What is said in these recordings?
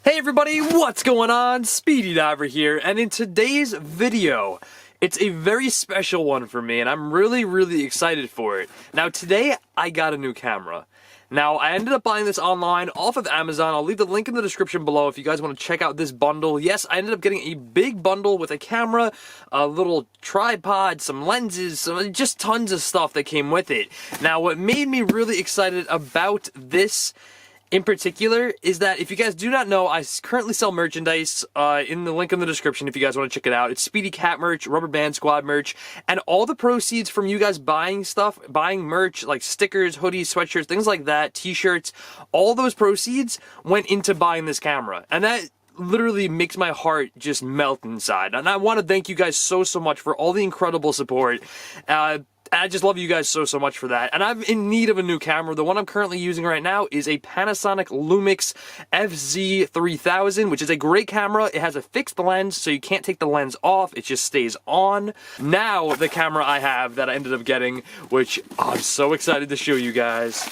Hey everybody, what's going on? Speedy Diver here, and in today's video, it's a very special one for me, and I'm really excited for it. Now today, I got a new camera. Now, I ended up buying this online off of Amazon. I'll leave the link in the description below if you guys want to check out this bundle. Yes, I ended up getting a big bundle with a camera, a little tripod, some lenses, just tons of stuff that came with it. Now, what made me really excited about this in particular is that if you guys do not know, I currently sell merchandise in the link in the description if you guys want to check it out. It's Speedy Cat merch, Rubber Band Squad merch, and all the proceeds from you guys buying stuff, buying merch like stickers, hoodies, sweatshirts, things like that, t-shirts, all those proceeds went into buying this camera. And that literally makes my heart just melt inside. And I want to thank you guys so much for all the incredible support. I just love you guys so much for that. And I'm in need of a new camera. The one I'm currently using right now is a Panasonic LUMIX FZ3000, which is a great camera. It has a fixed lens, so you can't take the lens off. It just stays on. Now, the camera I have that I ended up getting, which I'm so excited to show you guys.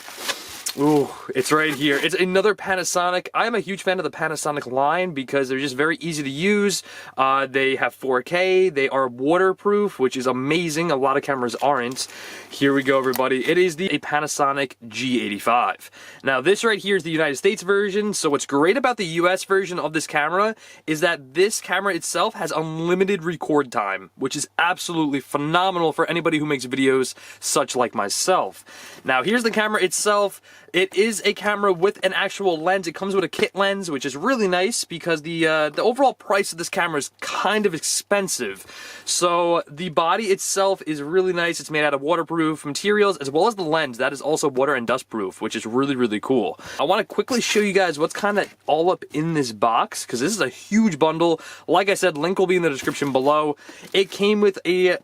Ooh, it's right here. It's another Panasonic. I am a huge fan of the Panasonic line because they're just very easy to use. They have 4K. They are waterproof, which is amazing. A lot of cameras aren't. Here we go, everybody. It is a Panasonic G85. Now, this right here is the United States version. So what's great about the US version of this camera is that this camera itself has unlimited record time, which is absolutely phenomenal for anybody who makes videos such like myself. Now, here's the camera itself. It is a camera with an actual lens. It comes with a kit lens, which is really nice because the overall price of this camera is kind of expensive. So the body itself is really nice. It's made out of waterproof materials, as well as the lens. That is also water and dust proof, which is really cool. I want to quickly show you guys what's kind of all up in this box, because this is a huge bundle. Like I said, link will be in the description below. It came with a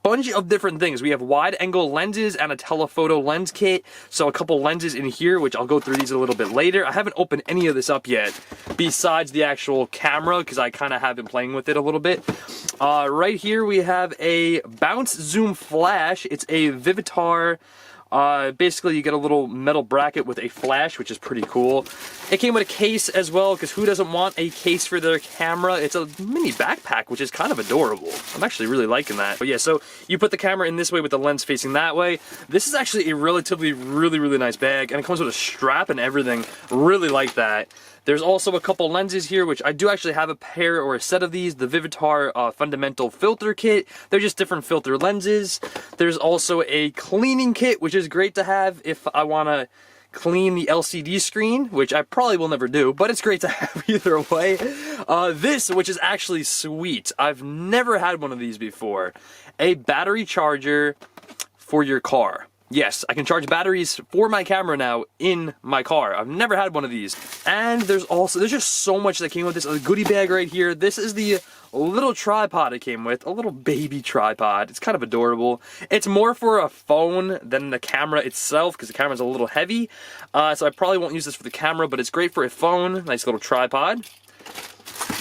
bunch of different things. We have wide angle lenses and a telephoto lens kit. So a couple lenses in here, which I'll go through these a little bit later. I haven't opened any of this up yet besides the actual camera because I kind of have been playing with it a little bit. Right here we have a bounce zoom flash. It's a Vivitar. Basically you get a little metal bracket with a flash, which is pretty cool. It came with a case as well, because who doesn't want a case for their camera? It's a mini backpack, which is kind of adorable. I'm actually really liking that. But yeah, so you put the camera in this way with the lens facing that way. This is actually a relatively really nice bag, and it comes with a strap and everything. Really like that. There's also a couple lenses here, which I do actually have a pair or a set of these. The Vivitar Fundamental Filter Kit. They're just different filter lenses. There's also a cleaning kit, which is great to have if I want to clean the LCD screen, which I probably will never do, but it's great to have either way. This, which is actually sweet. I've never had one of these before. A battery charger for your car. Yes, I can charge batteries for my camera now in my car. I've never had one of these. And there's just so much that came with this. A goodie bag right here. This is the little tripod it came with. A little baby tripod. It's kind of adorable. It's more for a phone than the camera itself because the camera's a little heavy. So I probably won't use this for the camera, but it's great for a phone. Nice little tripod.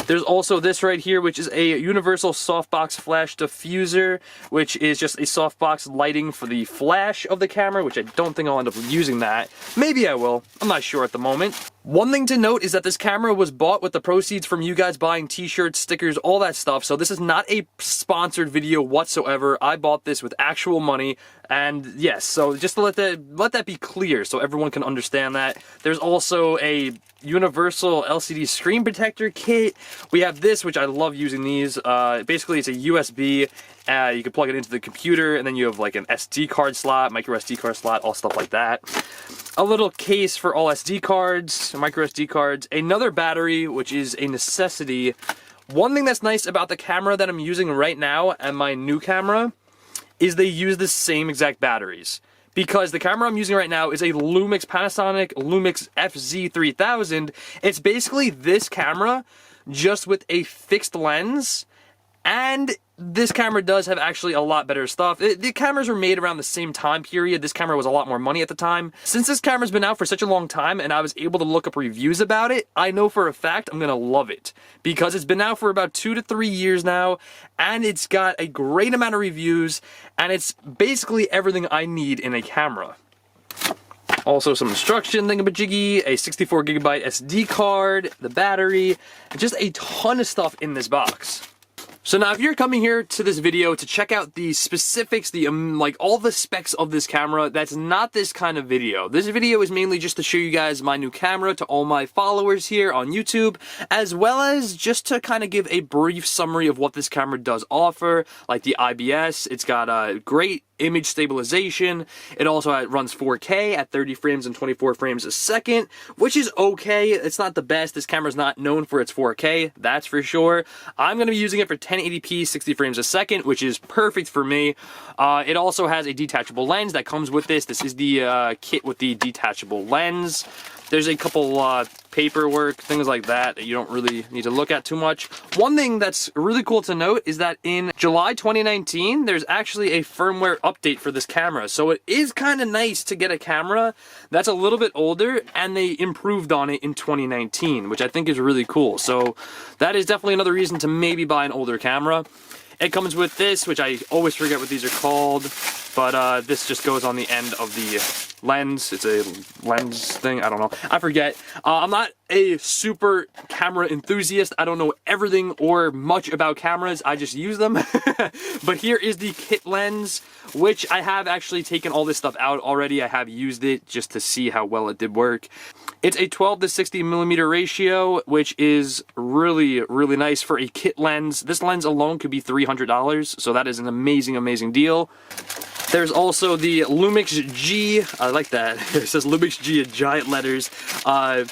There's also this right here, which is a universal softbox flash diffuser, which is just a softbox lighting for the flash of the camera, which I don't think I'll end up using that. Maybe I will. I'm not sure at the moment. One thing to note is that this camera was bought with the proceeds from you guys buying t-shirts, stickers, all that stuff. So this is not a sponsored video whatsoever. I bought this with actual money. And yes, so just to let that be clear so everyone can understand that. There's also a universal LCD screen protector kit. We have this, which I love using these. Basically, it's a USB. You can plug it into the computer, and then you have like an SD card slot, micro SD card slot, all stuff like that. A little case for all SD cards, micro SD cards. Another battery, which is a necessity. One thing that's nice about the camera that I'm using right now and my new camera is they use the same exact batteries. Because the camera I'm using right now is a LUMIX, Panasonic LUMIX FZ3000. It's basically this camera, just with a fixed lens, and this camera does have actually a lot better stuff. The cameras were made around the same time period. This camera was a lot more money at the time. Since this camera's been out for such a long time and I was able to look up reviews about it, I know for a fact I'm gonna love it. Because it's been out for about 2 to 3 years now, and it's got a great amount of reviews, and it's basically everything I need in a camera. Also some instruction thingamajiggy, a 64GB SD card, the battery, and just a ton of stuff in this box. So now if you're coming here to this video to check out the specifics, the like all the specs of this camera, that's not this kind of video. This video is mainly just to show you guys my new camera to all my followers here on YouTube, as well as just to kind of give a brief summary of what this camera does offer, like the IBS. It's got a great image stabilization. It also runs 4K at 30 frames and 24 frames a second, which is okay. It's not the best. This camera's not known for its 4K, that's for sure. I'm going to be using it for 1080p 60 frames a second, which is perfect for me. It also has a detachable lens that comes with this. This is the kit with the detachable lens. There's a couple paperwork, things like that you don't really need to look at too much. One thing that's really cool to note is that in July 2019, there's actually a firmware update for this camera. So it is kind of nice to get a camera that's a little bit older, and they improved on it in 2019, which I think is really cool. So that is definitely another reason to maybe buy an older camera. It comes with this, which I always forget what these are called, but this just goes on the end of the lens. It's a lens thing, I don't know. I forget. I'm not a super camera enthusiast. I don't know everything or much about cameras. I just use them. But here is the kit lens, which I have actually taken all this stuff out already. I have used it just to see how well it did work. It's a 12 to 60 millimeter ratio, which is really, really nice for a kit lens. This lens alone could be $300, so that is an amazing, amazing deal. There's also the LUMIX G. I like that. It says LUMIX G in giant letters.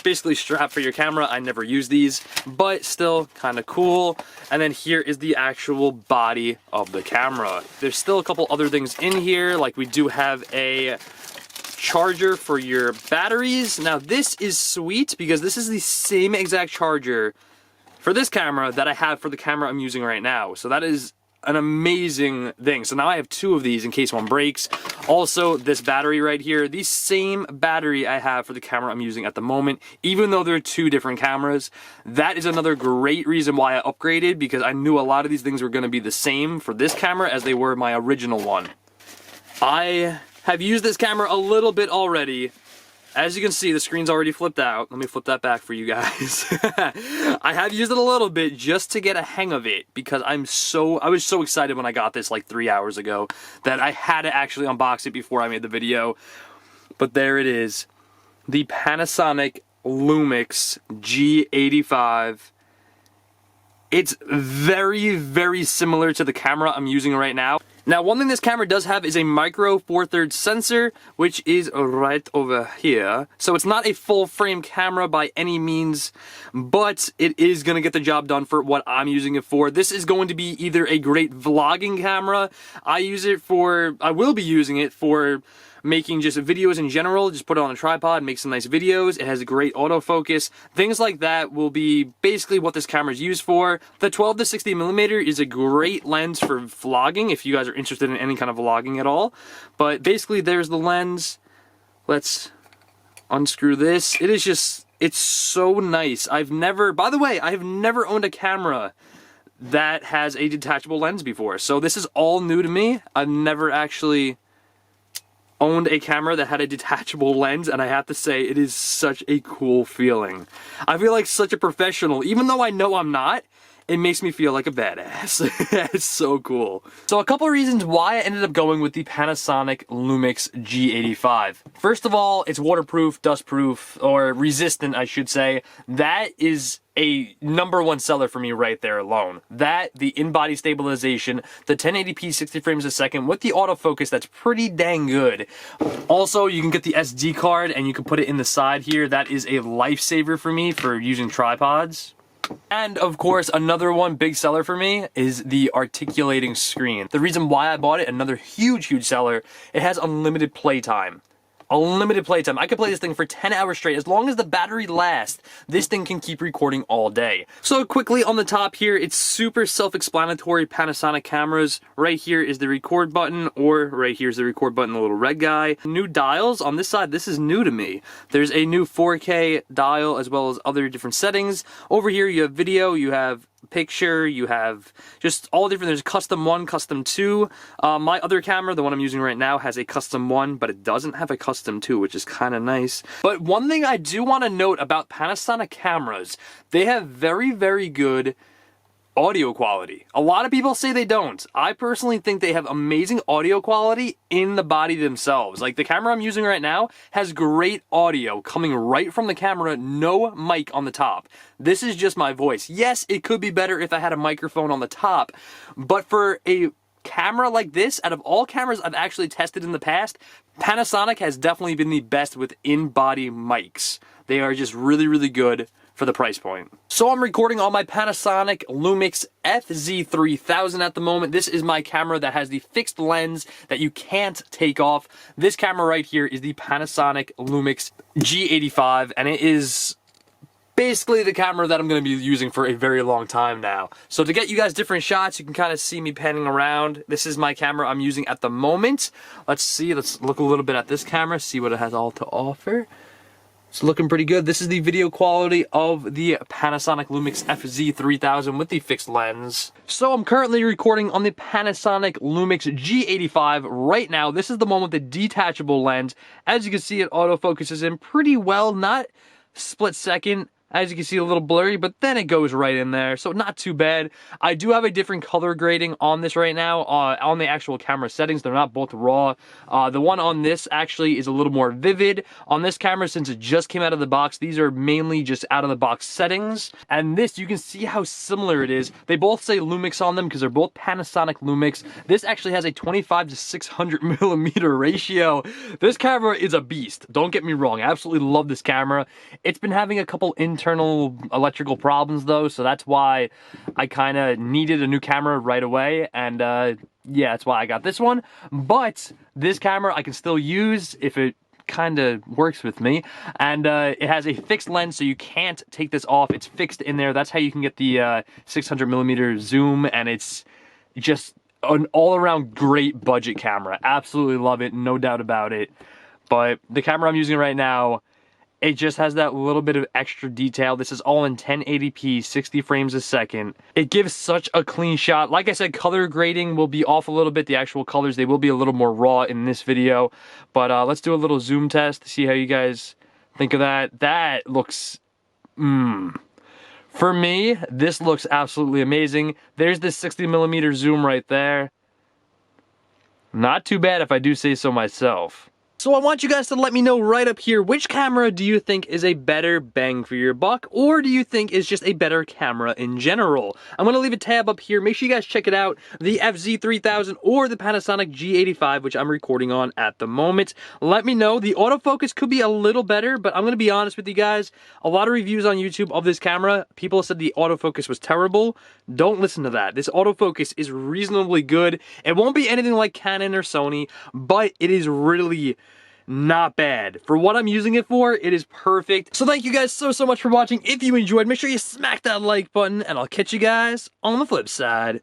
Basically strap for your camera. I never use these, but still kind of cool. And then here is the actual body of the camera. There's still a couple other things in here, like we do have a charger for your batteries. Now this is sweet because this is the same exact charger for this camera that I have for the camera I'm using right now. So that is an amazing thing. So now I have two of these in case one breaks. Also, this battery right here, the same battery I have for the camera I'm using at the moment, even though they're two different cameras. That is another great reason why I upgraded, because I knew a lot of these things were going to be the same for this camera as they were my original one. I have used this camera a little bit already. As you can see, the screen's already flipped out. Let me flip that back for you guys. I have used it a little bit just to get a hang of it, because I was so excited when I got this like 3 hours ago that I had to actually unbox it before I made the video. But there it is. The Panasonic LUMIX G85. It's very, very similar to the camera I'm using right now. Now, one thing this camera does have is a micro 4/3 sensor, which is right over here. So it's not a full frame camera by any means, but it is going to get the job done for what I'm using it for. This is going to be either a great vlogging camera. I will be using it for making just videos in general. Just put it on a tripod, make some nice videos. It has a great autofocus. Things like that will be basically what this camera is used for. The 12 to 60 millimeter is a great lens for vlogging if you guys are interested in any kind of vlogging at all. But basically, there's the lens. Let's unscrew this. It is just, it's so nice. By the way, I have never owned a camera that has a detachable lens before. So this is all new to me. I've never actually owned a camera that had a detachable lens, and I have to say, it is such a cool feeling. I feel like such a professional, even though I know I'm not. It makes me feel like a badass. It's so cool. So a couple of reasons why I ended up going with the Panasonic LUMIX G85. First of all, it's waterproof, dustproof, or resistant, I should say. That is a #1 seller for me right there alone. That, the in-body stabilization, the 1080p 60 frames a second with the autofocus, that's pretty dang good. Also, you can get the SD card and you can put it in the side here. That is a lifesaver for me for using tripods. And of course, another one big seller for me is the articulating screen. The reason why I bought it, another huge seller, it has unlimited playtime. Unlimited playtime. I could play this thing for 10 hours straight. As long as the battery lasts, this thing can keep recording all day. So quickly on the top here, it's super self-explanatory Panasonic cameras. Right here is the record button, or right here's the record button, the little red guy. New dials on this side, this is new to me. There's a new 4K dial as well as other different settings. Over here you have video, you have picture, you have just all different, there's custom 1, custom 2. My other camera, the one I'm using right now, has a custom 1, but it doesn't have a custom 2, which is kind of nice. But one thing I do want to note about Panasonic cameras, they have very, very good audio quality. A lot of people say they don't. I personally think they have amazing audio quality in the body themselves. Like the camera I'm using right now has great audio coming right from the camera, no mic on the top. This is just my voice. Yes, it could be better if I had a microphone on the top, but for a camera like this, out of all cameras I've actually tested in the past, Panasonic has definitely been the best with in-body mics. They are just really, really good for the price point. So I'm recording on my Panasonic LUMIX FZ3000 at the moment. This is my camera that has the fixed lens that you can't take off. This camera right here is the Panasonic LUMIX G85, and it is basically the camera that I'm going to be using for a very long time now. So to get you guys different shots, you can kind of see me panning around. This is my camera I'm using at the moment. Let's look a little bit at this camera, see what it has all to offer. It's looking pretty good. This is the video quality of the Panasonic LUMIX FZ3000 with the fixed lens. So I'm currently recording on the Panasonic LUMIX G85 right now. This is the one with the detachable lens. As you can see, it autofocuses in pretty well, not split second. As you can see, a little blurry, but then it goes right in there, so not too bad. I do have a different color grading on this right now, on the actual camera settings. They're not both raw. The one on this actually is a little more vivid. On this camera, since it just came out of the box, these are mainly just out-of-the-box settings. And this, you can see how similar it is. They both say Lumix on them because they're both Panasonic Lumix. This actually has a 25 to 600 millimeter ratio. This camera is a beast. Don't get me wrong. I absolutely love this camera. It's been having a couple internal electrical problems though, so that's why I kind of needed a new camera right away, and yeah, that's why I got this one. But this camera I can still use if it kind of works with me, and it has a fixed lens, so you can't take this off. It's fixed in there. That's how you can get the 600 millimeter zoom, and it's just an all-around great budget camera. Absolutely love it, no doubt about it. But the camera I'm using right now, it just has that little bit of extra detail. This is all in 1080p, 60 frames a second. It gives such a clean shot. Like I said, color grading will be off a little bit. The actual colors, they will be a little more raw in this video. But let's do a little zoom test to see how you guys think of that. That looks, for me, this looks absolutely amazing. There's this 60 millimeter zoom right there. Not too bad if I do say so myself. So I want you guys to let me know right up here, which camera do you think is a better bang for your buck, or do you think is just a better camera in general? I'm going to leave a tab up here. Make sure you guys check it out, the FZ3000 or the Panasonic G85, which I'm recording on at the moment. Let me know. The autofocus could be a little better, but I'm going to be honest with you guys. A lot of reviews on YouTube of this camera, people said the autofocus was terrible. Don't listen to that. This autofocus is reasonably good. It won't be anything like Canon or Sony, but it is really not bad. For what I'm using it for, it is perfect. So thank you guys so much for watching. If you enjoyed, make sure you smack that like button, and I'll catch you guys on the flip side.